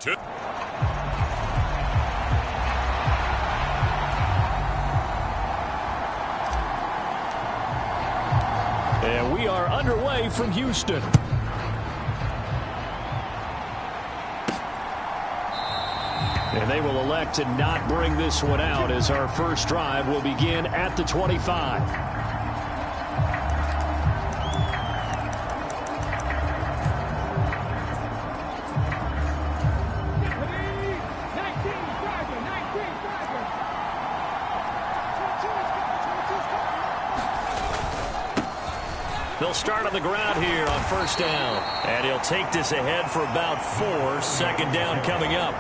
2. And we are underway from Houston. And they will elect to not bring this one out as our first drive will begin at the 25. They'll start on the ground here on first down. And he'll take this ahead for about 4. Second down coming up.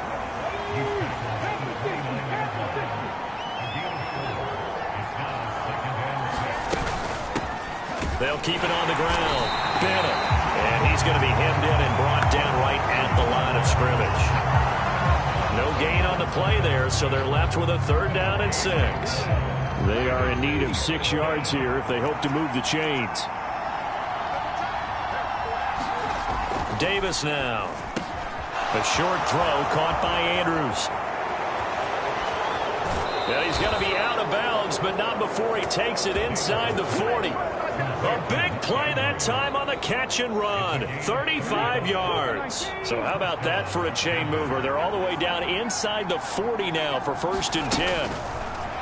They'll keep it on the ground. Bennett. And he's going to be hemmed in and brought down right at the line of scrimmage. No gain on the play there, so they're left with a 3rd down and 6. They are in need of 6 yards here if they hope to move the chains. Davis now. A short throw caught by Andrews. Yeah, he's going to be out of bounds, but not before he takes it inside the 40. A big play that time on the catch and run. 35 yards. So how about that for a chain mover? They're all the way down inside the 40 now for 1st and 10.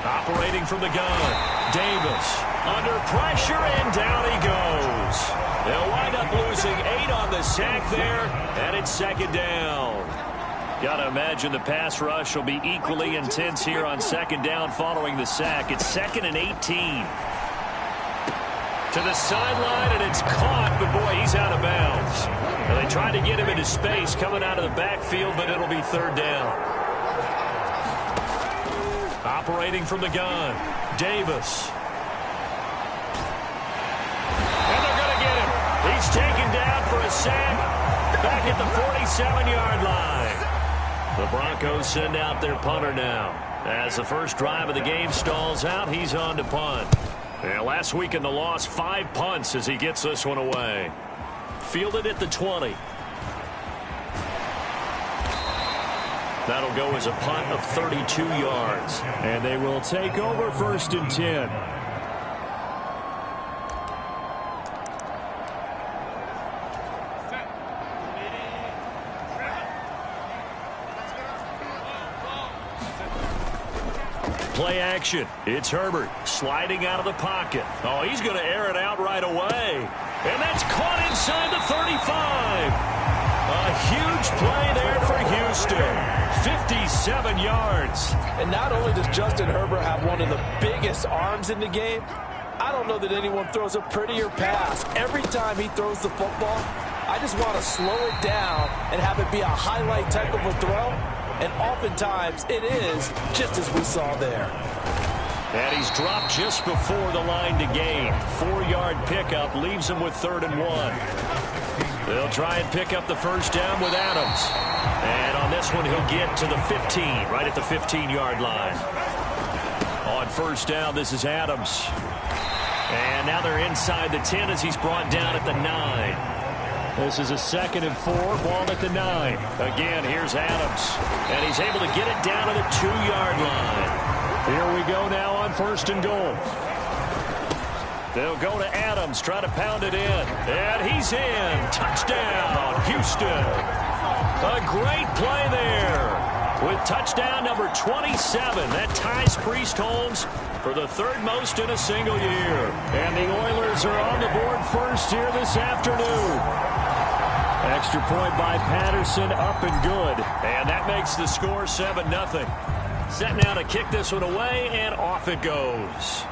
Operating from the gun. Davis under pressure, and down he goes. They'll wind up losing 8 on the sack there, and it's 2nd down. Got to imagine the pass rush will be equally intense here on 2nd down following the sack. It's 2nd and 18. To the sideline, and it's caught, but boy, he's out of bounds. And they tried to get him into space coming out of the backfield, but it'll be 3rd down. Operating from the gun, Davis. He's taken down for a sack back at the 47-yard line. The Broncos send out their punter now. As the first drive of the game stalls out, he's on to punt. And last week in the loss, 5 punts as he gets this one away. Fielded at the 20. That'll go as a punt of 32 yards. And they will take over 1st and 10. Play action. It's Herbert sliding out of the pocket. Oh, he's going to air it out right away. And that's caught inside the 35. A huge play there for Houston. 57 yards. And not only does Justin Herbert have one of the biggest arms in the game, I don't know that anyone throws a prettier pass. Every time he throws the football, I just want to slow it down and have it be a highlight type of a throw. And oftentimes it is, just as we saw there. And he's dropped just before the line to gain. 4-yard pickup leaves him with 3rd and 1. They'll try and pick up the first down with Adams. And on this one, he'll get to the 15, right at the 15-yard line. On first down, this is Adams. And now they're inside the 10 as he's brought down at the 9. This is a 2nd and 4, ball at the 9. Again, here's Adams. And he's able to get it down to the 2-yard line. Here we go now on 1st and goal. They'll go to Adams, try to pound it in. And he's in. Touchdown, Houston. A great play there. With touchdown number 27. That ties Priest Holmes for the 3rd most in a single year. And the Oilers are on the board first here this afternoon. Extra point by Patterson, up and good. And that makes the score 7-0. Set now to kick this one away, and off it goes.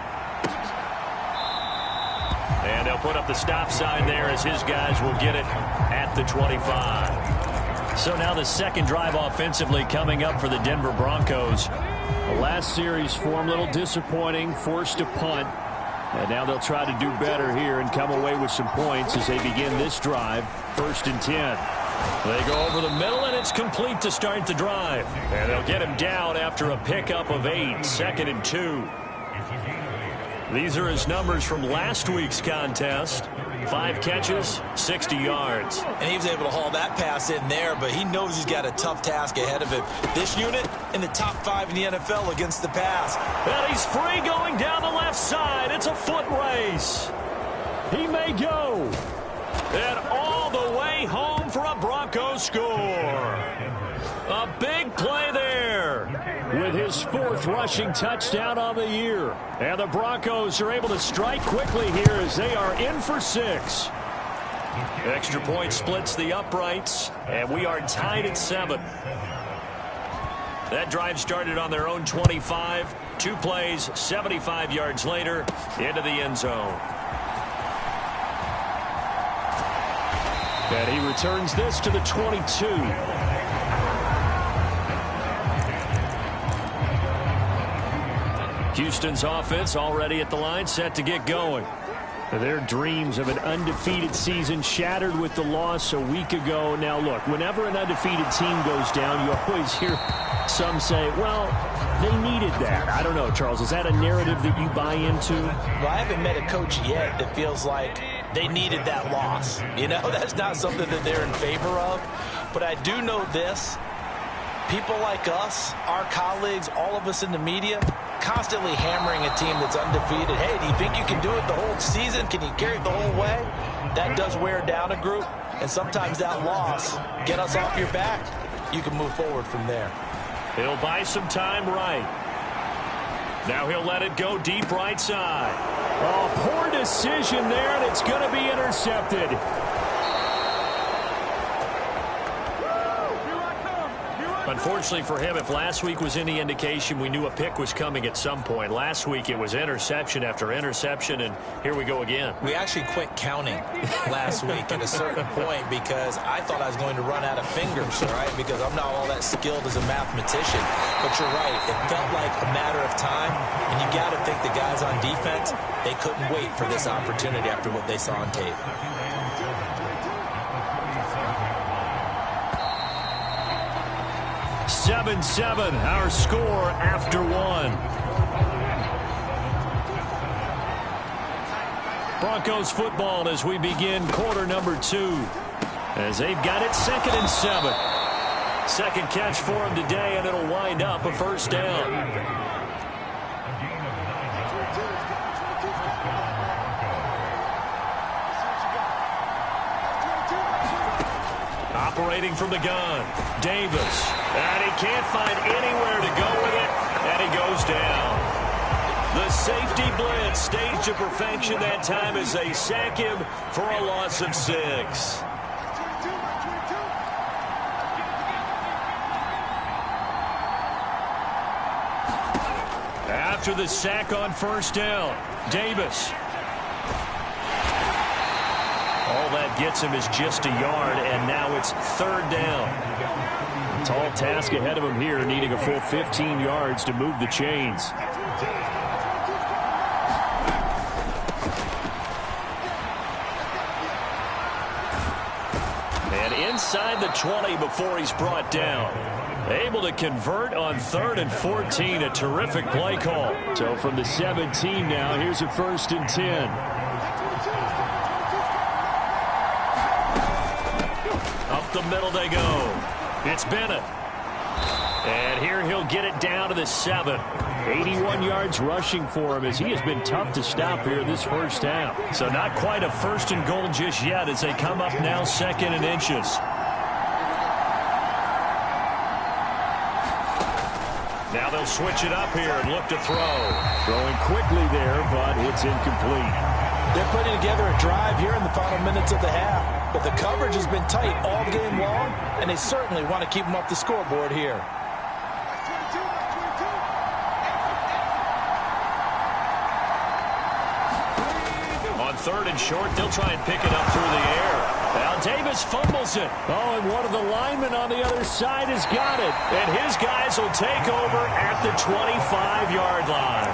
And they'll put up the stop sign there as his guys will get it at the 25. So now the 2nd drive offensively coming up for the Denver Broncos. The last series form a little disappointing, forced to punt. And now they'll try to do better here and come away with some points as they begin this drive. 1st and 10. They go over the middle, and it's complete to start the drive. And they'll get him down after a pickup of 8. 2nd and 2. These are his numbers from last week's contest. 5 catches, 60 yards. And he was able to haul that pass in there, but he knows he's got a tough task ahead of him. This unit in the top 5 in the NFL against the pass. And he's free going down the left side. It's a foot race. He may go. And all the way home for a Broncos score. A big play there with his 4th rushing touchdown on the year. And the Broncos are able to strike quickly here as they are in for 6. Extra point splits the uprights, and we are tied at 7. That drive started on their own 25. 2 plays, 75 yards later, into the end zone. And he returns this to the 22. Houston's offense already at the line, set to get going. Their dreams of an undefeated season shattered with the loss a week ago. Now, look, whenever an undefeated team goes down, you always hear some say, well, they needed that. I don't know, Charles. Is that a narrative that you buy into? Well, I haven't met a coach yet that feels like they needed that loss. You know, that's not something that they're in favor of. But I do know this. People like us, our colleagues, all of us in the media, constantly hammering a team that's undefeated. Hey, do you think you can do it the whole season? Can you carry it the whole way? That does wear down a group, and sometimes that loss, get us off your back, you can move forward from there. He'll buy some time right. Now he'll let it go deep right side. Oh, poor decision there, and it's going to be intercepted. Unfortunately for him, if last week was any indication, we knew a pick was coming at some point. Last week it was interception after interception, and here we go again. We actually quit counting last week at a certain point because I thought I was going to run out of fingers, all right, because I'm not all that skilled as a mathematician. But you're right. It felt like a matter of time, and you got to think the guys on defense, they couldn't wait for this opportunity after what they saw on tape. 7-7, our score after 1. Broncos football as we begin quarter number 2. As they've got it 2nd and 7. Second catch for him today, and it'll wind up a first down. Operating from the gun, Davis. And he can't find anywhere to go with it, and he goes down. The safety blitz staged to perfection that time as they sack him for a loss of 6. After the sack on first down, Davis. All that gets him is just a yard, and now it's 3rd down. Tall task ahead of him here, needing a full 15 yards to move the chains. And inside the 20 before he's brought down. Able to convert on 3rd and 14, a terrific play call. So from the 17 now, here's a 1st and 10. Up the middle they go. It's Bennett. And here he'll get it down to the 7. 81 yards rushing for him as he has been tough to stop here this first half. So not quite a 1st and goal just yet as they come up now 2nd and inches. Now they'll switch it up here and look to throw. Throwing quickly there, but it's incomplete. They're putting together a drive here in the final minutes of the half. But the coverage has been tight all game long, and they certainly want to keep them off the scoreboard here. On 3rd and short, they'll try and pick it up through the air. Now Davis fumbles it. Oh, and one of the linemen on the other side has got it. And his guys will take over at the 25-yard line.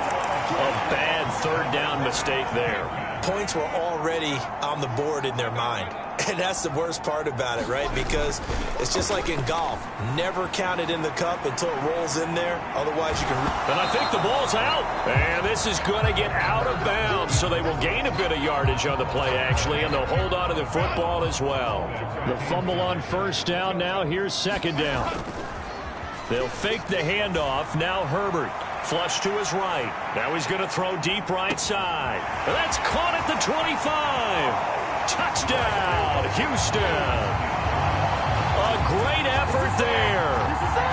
A bad 3rd down mistake there. points were already on the board in their mind. And that's the worst part about it, right? Because it's just like in golf. Never count it in the cup until it rolls in there. Otherwise, you can... And I think the ball's out. And this is going to get out of bounds. So they will gain a bit of yardage on the play, actually. And they'll hold on to the football as well. The fumble on first down. Now here's second down. They'll fake the handoff. Now Herbert. Flush to his right. Now he's going to throw deep right side. That's caught at the 25. Touchdown, Houston. A great effort there.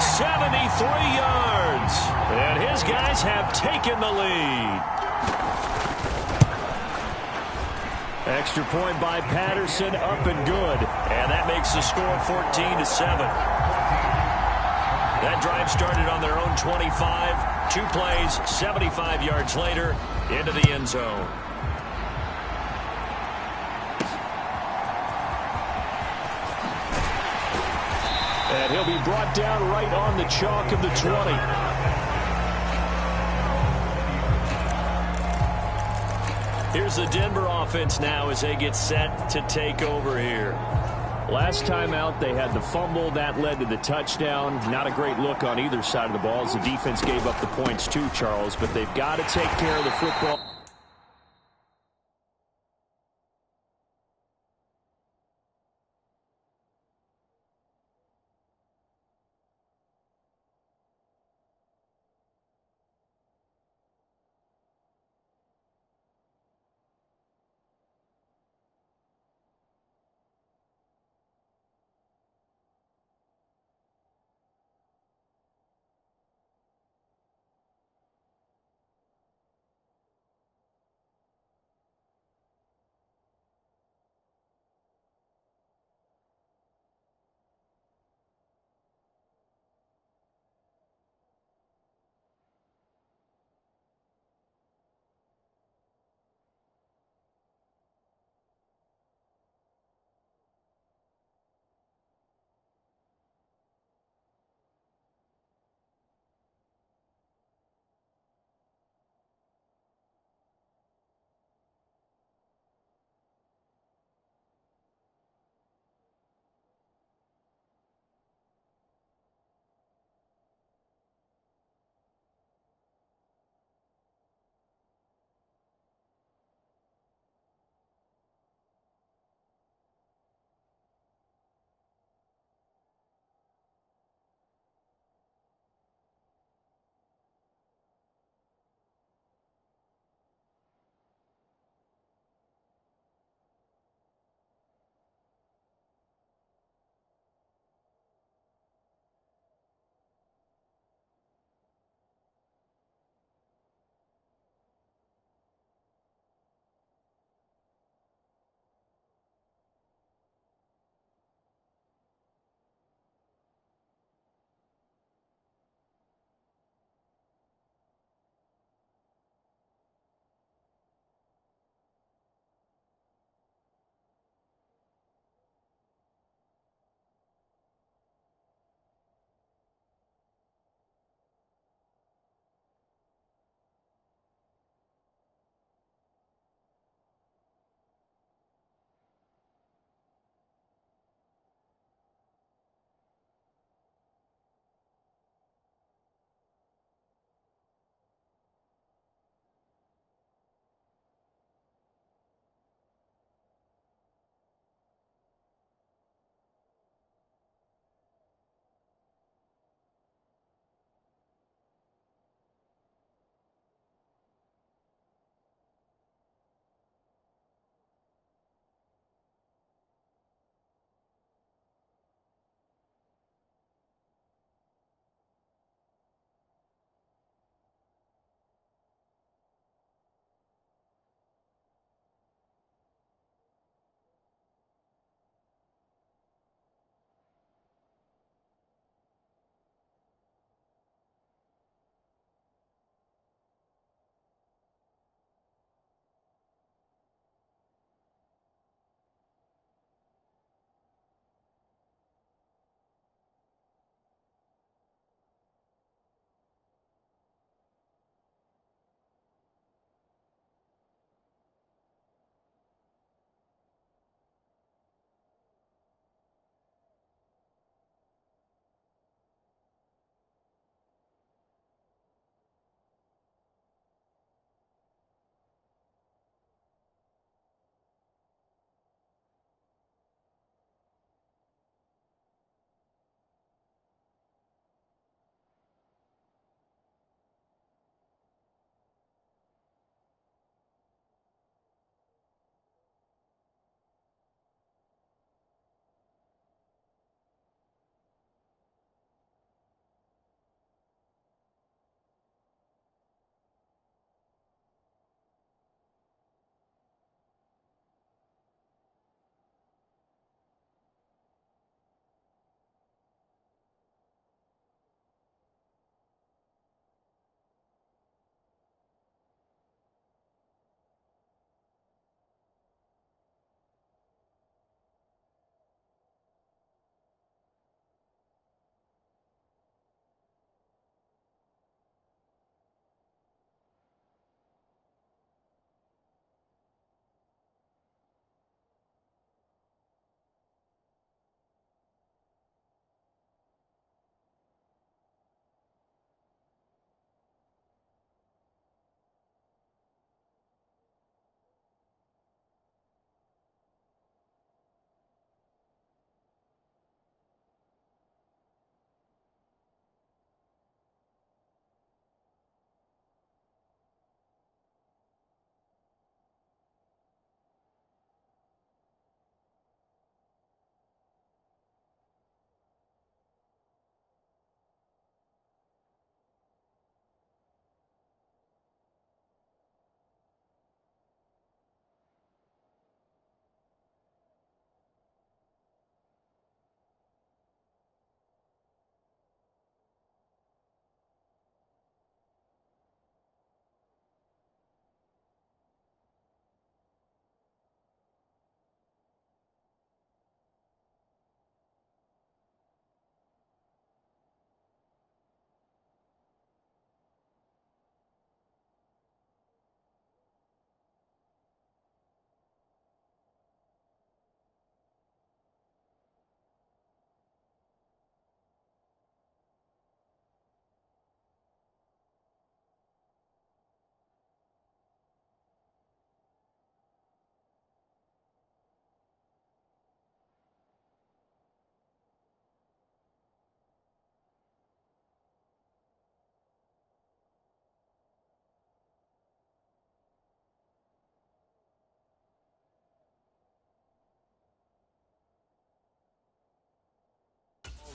73 yards. And his guys have taken the lead. Extra point by Patterson, up and good. And that makes the score 14-7. That drive started on their own 25. 2 plays, 75 yards later, into the end zone. And he'll be brought down right on the chalk of the 20. Here's the Denver offense now as they get set to take over here. Last time out, they had the fumble. That led to the touchdown. Not a great look on either side of the ball as the defense gave up the points too, Charles. But they've got to take care of the football.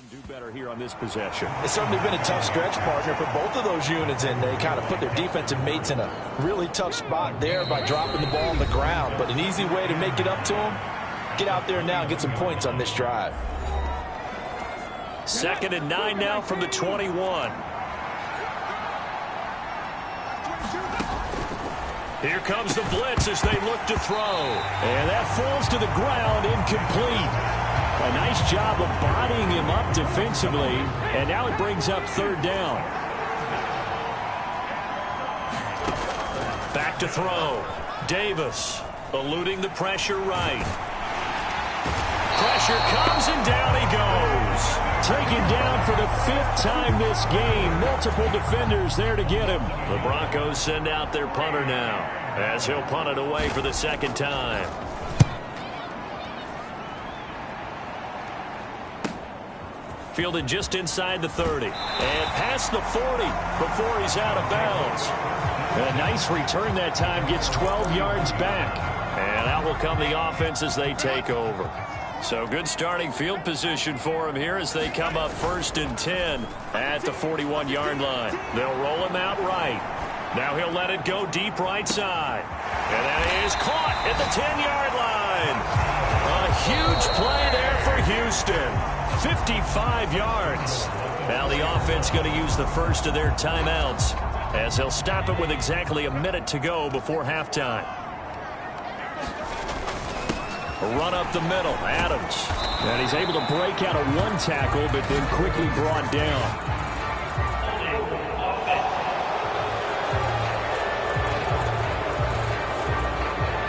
Do better here on this possession. It's certainly been a tough stretch, partner, for both of those units, and they kind of put their defensive mates in a really tough spot there by dropping the ball on the ground. But an easy way to make it up to them, get out there now and get some points on this drive. 2nd and 9 now from the 21. Here comes the blitz as they look to throw. And that falls to the ground, incomplete. A nice job of bodying him up defensively. And now it brings up 3rd down. Back to throw. Davis eluding the pressure right. Pressure comes and down he goes. Taken down for the 5th time this game. Multiple defenders there to get him. The Broncos send out their punter now as he'll punt it away for the 2nd time. Fielded just inside the 30. And past the 40 before he's out of bounds. A nice return that time. Gets 12 yards back. And out will come the offense as they take over. So good starting field position for him here as they come up 1st and 10 at the 41-yard line. They'll roll him out right. Now he'll let it go deep right side. And that is caught at the 10-yard line. A huge play there for Houston. 55 yards. Now the offense going to use the first of their timeouts as he'll stop it with exactly a minute to go before halftime. A run up the middle, Adams. And he's able to break out of 1 tackle, but then quickly brought down.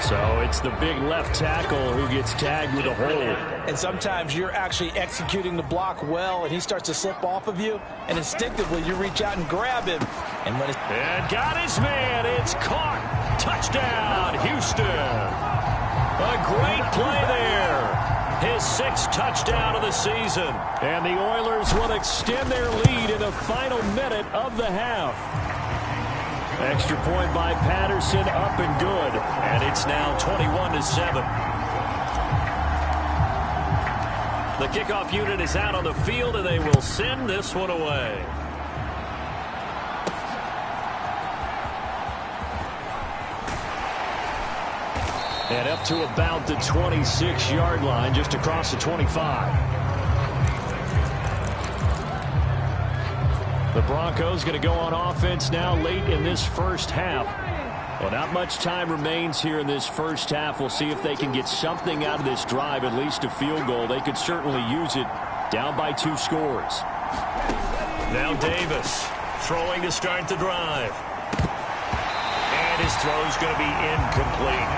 So it's the big left tackle who gets tagged with a hold. And sometimes you're actually executing the block well, and he starts to slip off of you, and instinctively you reach out and grab him. And got his man. It's caught. Touchdown, Houston. A great play there. His 6th touchdown of the season. And the Oilers will extend their lead in the final minute of the half. Extra point by Patterson, up and good. And it's now 21-7. The kickoff unit is out on the field, and they will send this one away. And up to about the 26-yard line, just across the 25. The Broncos going to go on offense now late in this first half. Well, not much time remains here in this first half. We'll see if they can get something out of this drive, at least a field goal. They could certainly use it down by 2 scores. Now Davis throwing to start the drive. And his throw's going to be incomplete.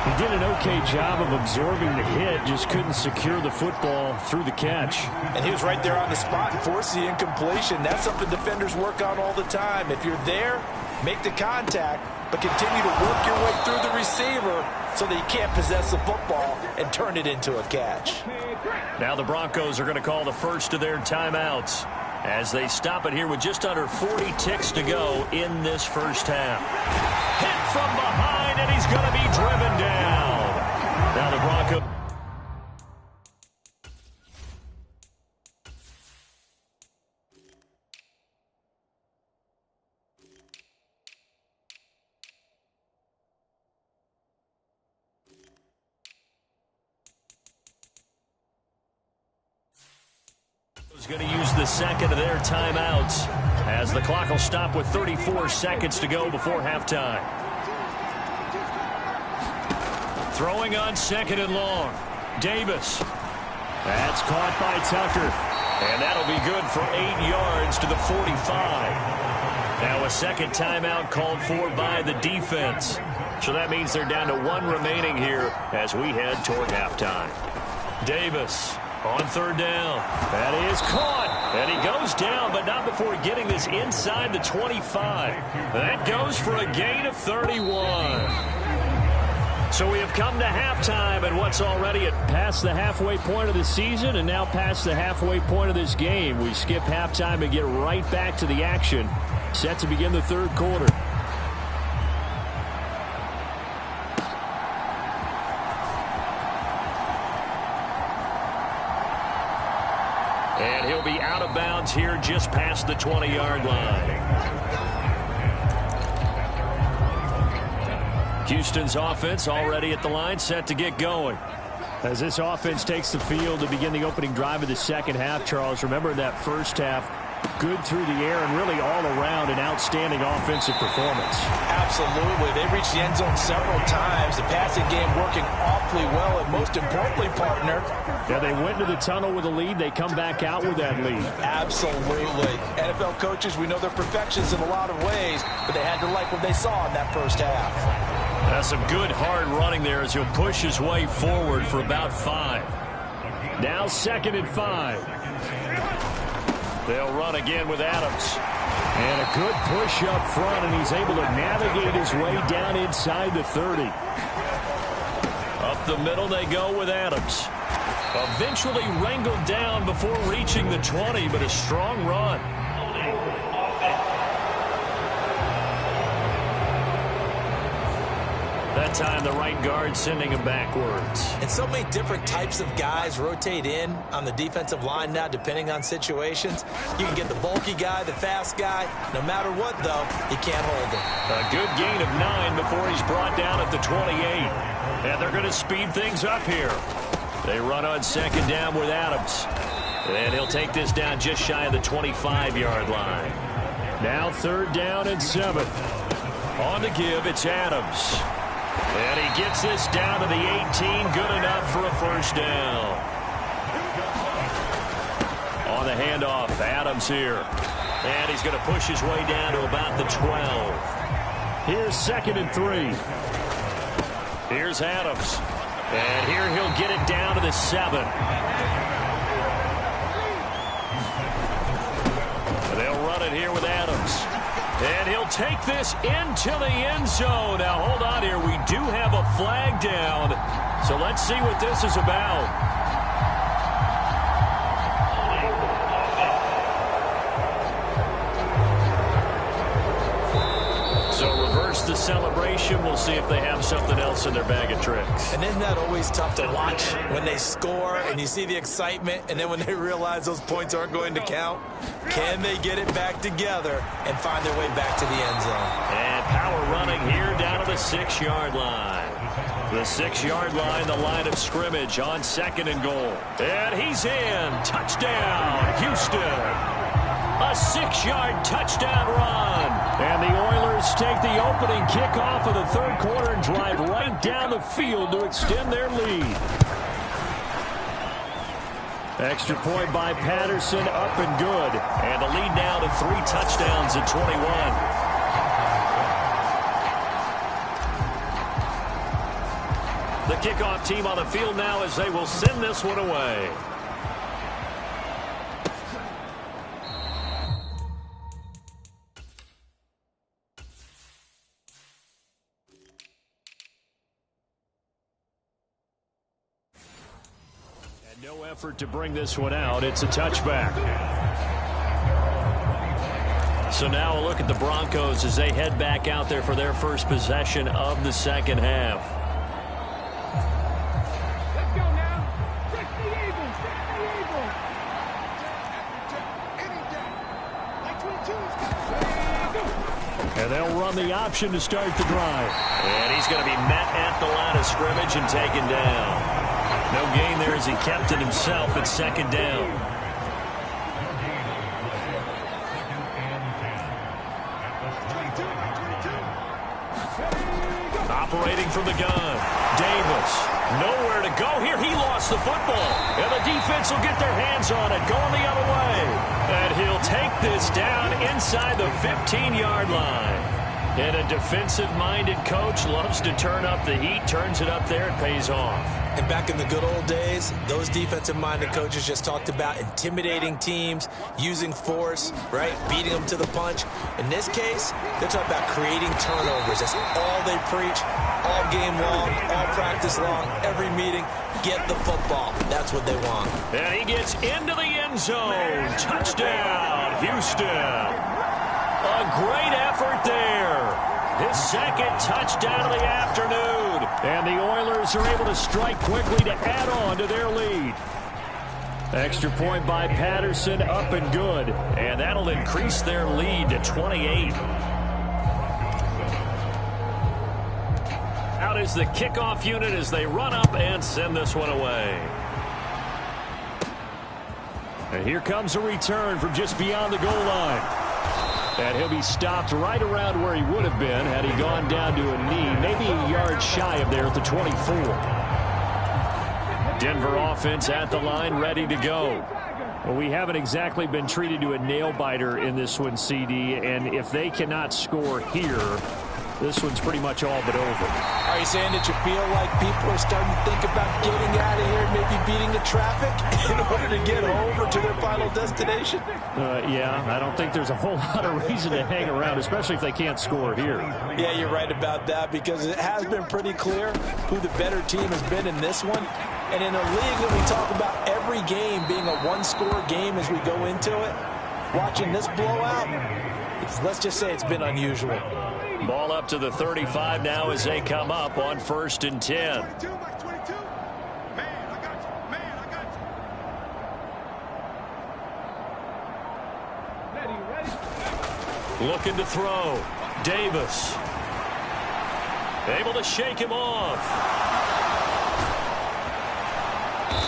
He did an okay job of absorbing the hit, just couldn't secure the football through the catch. And he was right there on the spot and forced the incompletion. That's something defenders work on all the time. If you're there, make the contact, but continue to work your way through the receiver so that you can't possess the football and turn it into a catch. Now the Broncos are going to call the first of their timeouts as they stop it here with just under 40 ticks to go in this first half. Hit from behind, and he's going to be driven down. Now the Broncos. Is going to use the second of their timeouts as the clock will stop with 34 seconds to go before halftime. Throwing on 2nd and long. Davis. That's caught by Tucker. And that'll be good for 8 yards to the 45. Now a second timeout called for by the defense. So that means they're down to 1 remaining here as we head toward halftime. Davis on 3rd down. That is caught. And he goes down, but not before getting this inside the 25. That goes for a gain of 31. So we have come to halftime, and what's already past the halfway point of the season and now past the halfway point of this game. We skip halftime and get right back to the action. Set to begin the 3rd quarter. And of bounds here just past the 20-yard line. Houston's offense already at the line, set to get going. As this offense takes the field to begin the opening drive of the second half, Charles, remember that first half, good through the air and really all around an outstanding offensive performance. Absolutely. They reached the end zone several times. The passing game working awfully well, and most importantly, partner. Yeah, they went into the tunnel with a lead. They come back out with that lead. Absolutely. NFL coaches, we know they're perfectionists in a lot of ways, but they had to like what they saw in that first half. That's some good hard running there as he'll push his way forward for about 5. Now 2nd and 5. They'll run again with Adams. And a good push up front, and he's able to navigate his way down inside the 30. Up the middle they go with Adams. Eventually wrangled down before reaching the 20, but a strong run. That time the right guard sending him backwards. And so many different types of guys rotate in on the defensive line now depending on situations. You can get the bulky guy, the fast guy. No matter what, though, you can't hold him. A good gain of 9 before he's brought down at the 28. And they're going to speed things up here. They run on 2nd down with Adams. And he'll take this down just shy of the 25-yard line. Now 3rd down and 7. On the give, it's Adams. And he gets this down to the 18, good enough for a first down. On the handoff, Adams here. And he's going to push his way down to about the 12. Here's 2nd and 3. Here's Adams. And here he'll get it down to the 7. They'll run it here with Adams. And he'll take this into the end zone. Now, hold on here. We do have a flag down. So let's see what this is about. So reverse the celebration. We'll see if they have something else in their bag of tricks. And isn't that always tough to watch when they score and you see the excitement, and then when they realize those points aren't going to count? Can they get it back together and find their way back to the end zone? And power running here down to the 6-yard line. The 6-yard line, the line of scrimmage on 2nd and goal. And he's in. Touchdown, Houston. A 6-yard touchdown run. And the Oilers take the opening kickoff of the 3rd quarter and drive right down the field to extend their lead. Extra point by Patterson, up and good. And the lead now to 3 touchdowns at 21. The kickoff team on the field now as they will send this one away. No effort to bring this one out. It's a touchback. So now a look at the Broncos as they head back out there for their first possession of the second half. Let's go now. Check the Eagles. Check the Eagles. And they'll run the option to start the drive. And he's going to be met at the line of scrimmage and taken down. No gain there as he kept it himself at 2nd down. Operating from the gun. Davis. Nowhere to go here. He lost the football. And the defense will get their hands on it. Going the other way. And he'll take this down inside the 15-yard line. And a defensive-minded coach loves to turn up the heat, turns it up there, it pays off. And back in the good old days, those defensive-minded coaches just talked about intimidating teams, using force, right, beating them to the punch. In this case, they're talking about creating turnovers. That's all they preach, all game long, all practice long, every meeting. Get the football. That's what they want. And he gets into the end zone. Touchdown, Houston. A great effort there. His 2nd touchdown of the afternoon. And the Oilers are able to strike quickly to add on to their lead. Extra point by Patterson, up and good. And that'll increase their lead to 28. Out is the kickoff unit as they run up and send this one away. And here comes a return from just beyond the goal line. And he'll be stopped right around where he would have been had he gone down to a knee, maybe a yard shy of there at the 24. Denver offense at the line, ready to go. Well, we haven't exactly been treated to a nail-biter in this one, CD, and if they cannot score here, this one's pretty much all but over. Are you saying that you feel like people are starting to think about getting out of here and maybe beating the traffic in order to get over to their final destination? Yeah, I don't think there's a whole lot of reason to hang around, especially if they can't score here. Yeah, you're right about that because it has been pretty clear who the better team has been in this one. And in a league that we talk about every game being a one-score game as we go into it, watching this blowout, let's just say it's been unusual. Ball up to the 35 now as they come up on 1st and 10. Looking to throw. Davis. Able to shake him off.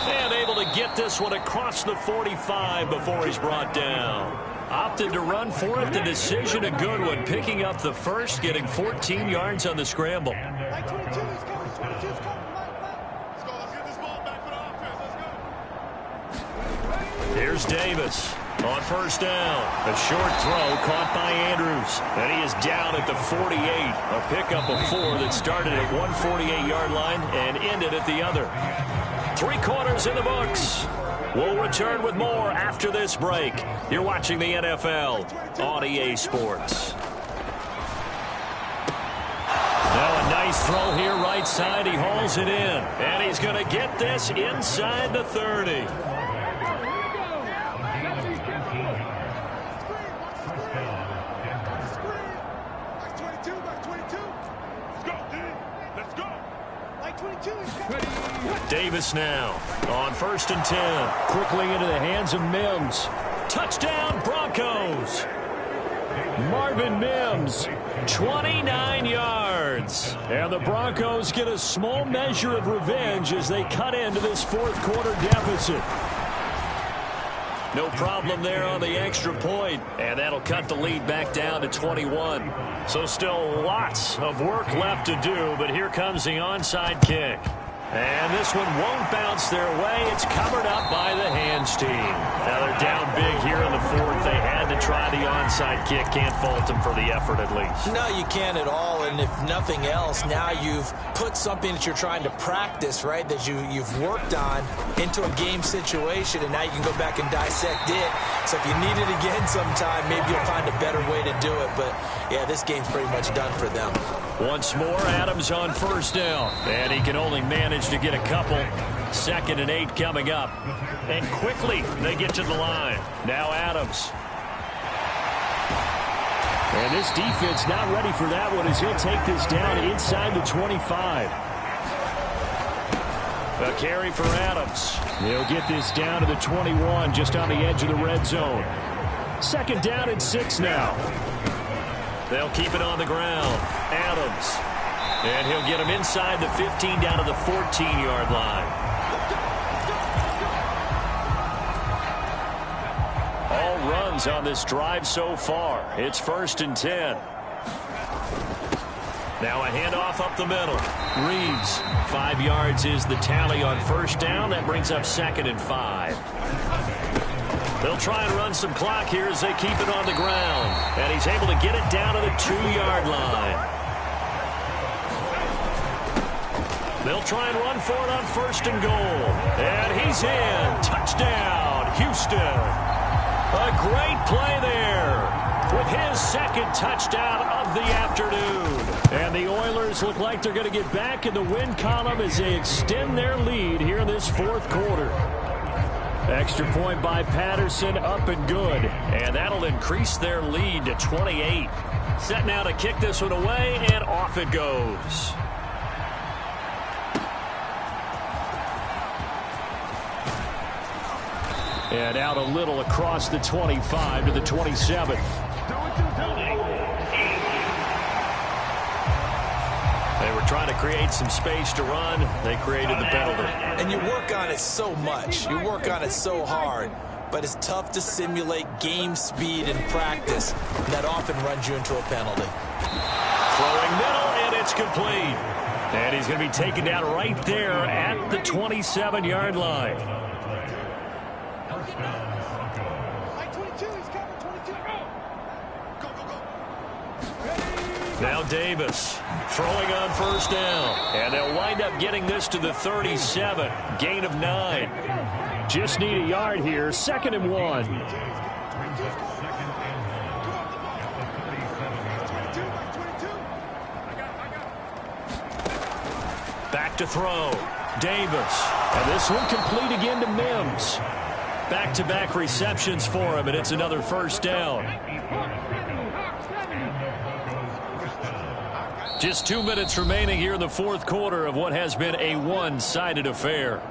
And able to get this one across the 45 before he's brought down. Opted to run for it. The decision a good one. Picking up the first, getting 14 yards on the scramble. Here's Davis on 1st down. A short throw caught by Andrews. And he is down at the 48. A pickup of 4 that started at 148-yard line and ended at the other. 3 quarters in the books. We'll return with more after this break. You're watching the NFL on EA Sports. Now a nice throw here right side. He hauls it in. And he's going to get this inside the 30. Davis now on 1st and 10. Quickly into the hands of Mims. Touchdown Broncos. Marvin Mims, 29 yards. And the Broncos get a small measure of revenge as they cut into this 4th quarter deficit. No problem there on the extra point. And that'll cut the lead back down to 21. So still lots of work left to do, but here comes the onside kick. And this one won't bounce their way. It's covered up by the hands team. Now they're down big here in the 4th. They had to try the onside kick. Can't fault them for the effort at least. No, you can't at all. And if nothing else, now you've put something that you're trying to practice, right, that you've worked on into a game situation, and now you can go back and dissect it. So if you need it again sometime, maybe you'll find a better way to do it. But, yeah, this game's pretty much done for them. Once more, Adams on 1st down. And he can only manage to get a couple. 2nd and 8 coming up. And quickly they get to the line. Now Adams. And this defense not ready for that one as he'll take this down inside the 25. A carry for Adams. They'll get this down to the 21, just on the edge of the red zone. 2nd down and 6 now. They'll keep it on the ground. Adams. And he'll get him inside the 15 down to the 14-yard line. All runs on this drive so far. It's 1st and 10. Now a handoff up the middle. Reeves. 5 yards is the tally on 1st down. That brings up 2nd and 5. They'll try and run some clock here as they keep it on the ground. And he's able to get it down to the 2-yard line. They'll try and run for it on 1st and goal. And he's in. Touchdown, Houston. A great play there with his 2nd touchdown of the afternoon. And the Oilers look like they're going to get back in the win column as they extend their lead here in this 4th quarter. Extra point by Patterson, up and good. And that'll increase their lead to 28. Set now to kick this one away, and off it goes. And out a little across the 25 to the 27. They were trying to create some space to run. They created the penalty. And you work on it so much. You work on it so hard. But it's tough to simulate game speed in practice. That often runs you into a penalty. Throwing middle, and it's complete. And he's going to be taken down right there at the 27-yard line. Now Davis throwing on first down. And they'll wind up getting this to the 37. Gain of 9. Just need a yard here. 2nd and 1. Back to throw. Davis. And this one complete again to Mims. Back-to-back receptions for him, and it's another first down. Just 2 minutes remaining here in the fourth quarter of what has been a one-sided affair.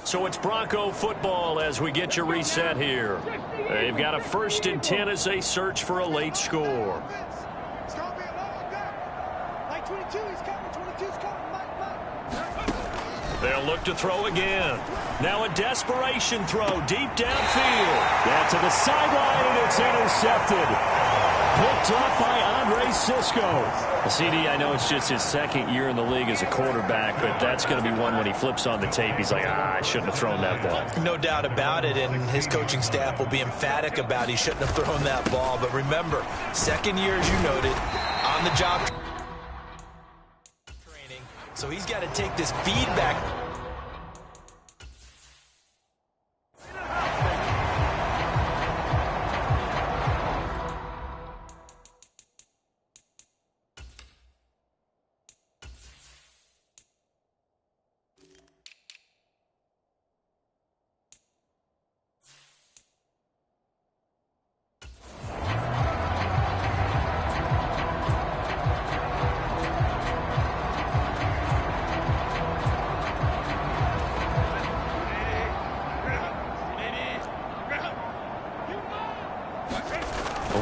So it's Bronco football as we get you reset here. They've got a 1st and 10 as they search for a late score. They'll look to throw again. Now a desperation throw deep downfield. That's to the sideline, and it's intercepted. Picked up by Andre Sisco. CD, I know it's just his 2nd year in the league as a quarterback, but that's going to be one when he flips on the tape. He's like, I shouldn't have thrown that ball. No doubt about it, and his coaching staff will be emphatic about he shouldn't have thrown that ball. But remember, 2nd year, as you noted, on the job training. So he's got to take this feedback.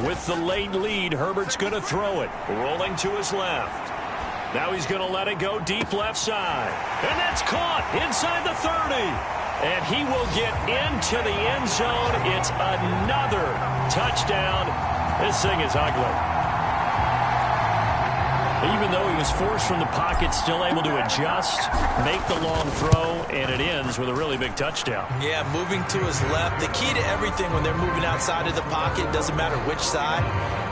With the late lead, Herbert's going to throw it. Rolling to his left. Now he's going to let it go deep left side. And that's caught inside the 30. And he will get into the end zone. It's another touchdown. This thing is ugly. Even though he was forced from the pocket, still able to adjust, make the long throw, and it ends with a really big touchdown. Yeah, moving to his left. The key to everything when they're moving outside of the pocket, doesn't matter which side,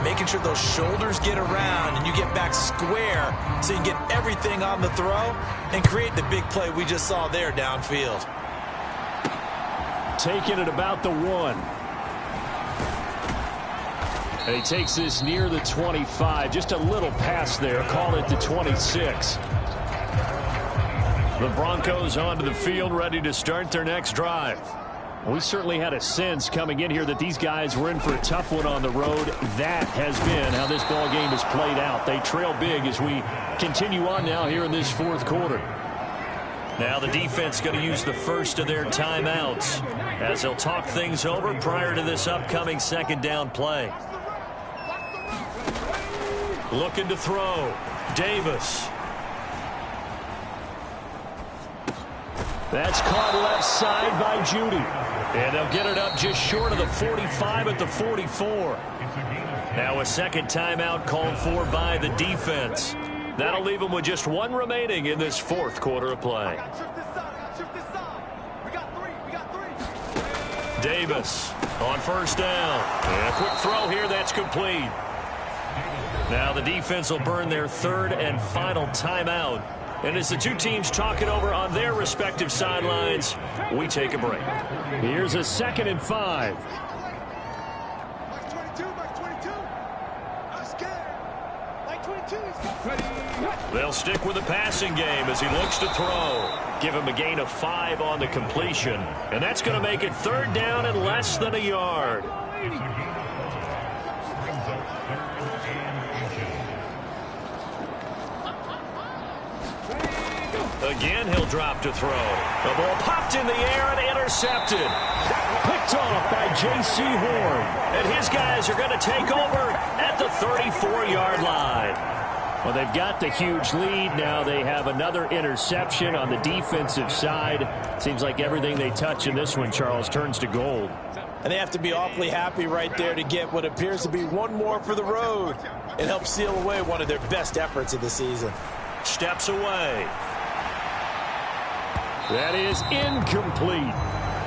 making sure those shoulders get around and you get back square so you can get everything on the throw and create the big play we just saw there downfield. Taking it about the 1. And he takes this near the 25. Just a little pass there. Call it the 26. The Broncos onto the field, ready to start their next drive. We certainly had a sense coming in here that these guys were in for a tough one on the road. That has been how this ball game has played out. They trail big as we continue on now here in this fourth quarter. Now the defense going to use the first of their timeouts as they'll talk things over prior to this upcoming 2nd down play. Looking to throw. Davis. That's caught left side by Judy. And they'll get it up just short of the 45 at the 44. Now a 2nd timeout called for by the defense. That'll leave them with just 1 remaining in this fourth quarter of play. Davis on first down. And a quick throw here that's complete. Now the defense will burn their 3rd and final timeout. And as the two teams talk it over on their respective sidelines, we take a break. Here's a 2nd and 5. Like 22. I'm scared. Like 22 is They'll stick with the passing game as he looks to throw. Give him a gain of 5 on the completion. And that's going to make it 3rd down and less than a yard. Again, he'll drop to throw. The ball popped in the air and intercepted. Picked off by J.C. Horn. And his guys are going to take over at the 34-yard line. Well, they've got the huge lead. Now they have another interception on the defensive side. Seems like everything they touch in this one, Charles, turns to gold. And they have to be awfully happy right there to get what appears to be one more for the road. It helps seal away one of their best efforts of the season. Steps away. That is incomplete.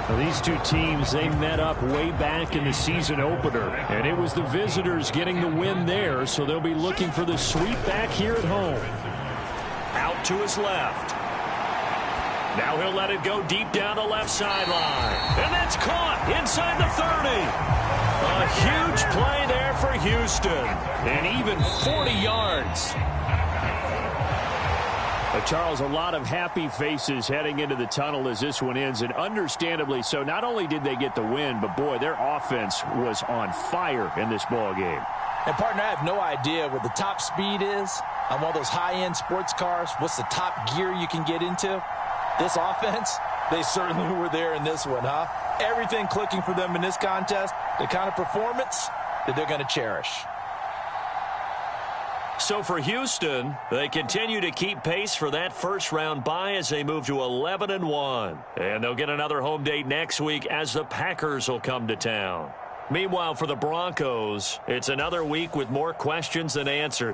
Now, these two teams, they met up way back in the season opener, and it was the visitors getting the win there, so they'll be looking for the sweep back here at home. Out to his left. Now he'll let it go deep down the left sideline. And that's caught inside the 30. A huge play there for Houston. And even 40 yards. Charles, a lot of happy faces heading into the tunnel as this one ends, and understandably so. Not only did they get the win, but, boy, their offense was on fire in this ball game. And, partner, I have no idea what the top speed is on one of those high-end sports cars. What's the top gear you can get into? This offense, they certainly were there in this one, huh? Everything clicking for them in this contest, the kind of performance that they're going to cherish. So for Houston, they continue to keep pace for that first-round bye as they move to 11-1. And they'll get another home date next week as the Packers will come to town. Meanwhile, for the Broncos, it's another week with more questions than answers.